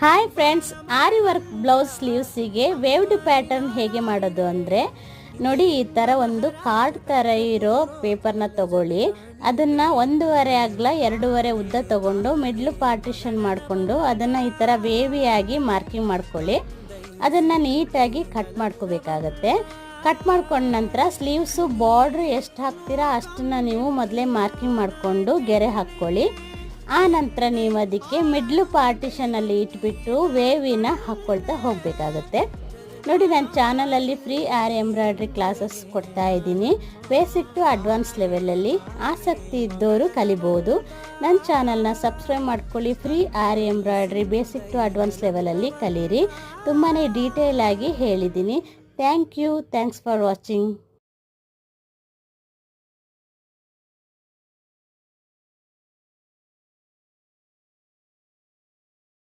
Hi friends, ಆರಿ work blouse ಸ್ಲೀವ್ಸಿಗೆ waved pattern ಹೇಗೆ ಮಾಡೋದು ಅಂದರೆ ನೋಡಿ, ಈ ಥರ ಒಂದು ಕಾರ್ಡ್ ಥರ ಇರೋ ಪೇಪರ್ನ ತಗೊಳ್ಳಿ. ಅದನ್ನು 1.5 ಅಗಲ 2.5 ಉದ್ದ ತಗೊಂಡು ಮಿಡ್ಲು ಪಾರ್ಟಿಷನ್ ಮಾಡಿಕೊಂಡು ಅದನ್ನು ಈ ಥರ ವೇವಿಯಾಗಿ ಮಾರ್ಕಿಂಗ್ ಮಾಡ್ಕೊಳ್ಳಿ. ಅದನ್ನು ನೀಟಾಗಿ ಕಟ್ ಮಾಡ್ಕೋಬೇಕಾಗತ್ತೆ. ಕಟ್ ಮಾಡ್ಕೊಂಡ ನಂತರ ಸ್ಲೀವ್ಸು ಬಾರ್ಡ್ರ್ ಎಷ್ಟು ಹಾಕ್ತೀರಾ ಅಷ್ಟನ್ನು ನೀವು ಮೊದಲೇ ಮಾರ್ಕಿಂಗ್ ಮಾಡಿಕೊಂಡು ಗೆರೆ ಹಾಕ್ಕೊಳ್ಳಿ. ಆ ನಂತರ ನೀವು ಅದಕ್ಕೆ ಮಿಡ್ಲು ಪಾರ್ಟಿಷನಲ್ಲಿ ಇಟ್ಬಿಟ್ಟು ವೇವಿನ ಹಾಕ್ಕೊಳ್ತಾ ಹೋಗಬೇಕಾಗತ್ತೆ. ನೋಡಿ, ನನ್ನ ಚಾನಲಲ್ಲಿ ಫ್ರೀ ಆರಿ ಎಂಬ್ರಾಯ್ಡ್ರಿ ಕ್ಲಾಸಸ್ ಕೊಡ್ತಾ ಇದ್ದೀನಿ. ಬೇಸಿಕ್ ಟು ಅಡ್ವಾನ್ಸ್ ಲೆವೆಲಲ್ಲಿ ಆಸಕ್ತಿ ಇದ್ದವರು ಕಲಿಬೋದು. ನನ್ನ ಚಾನಲ್ನ ಸಬ್ಸ್ಕ್ರೈಬ್ ಮಾಡ್ಕೊಳ್ಳಿ. Free aari embroidery basic to advance ಲೆವೆಲಲ್ಲಿ ಕಲೀರಿ. ತುಂಬಾ ಡೀಟೇಲ್ ಆಗಿ ಹೇಳಿದ್ದೀನಿ. Thanks for watching.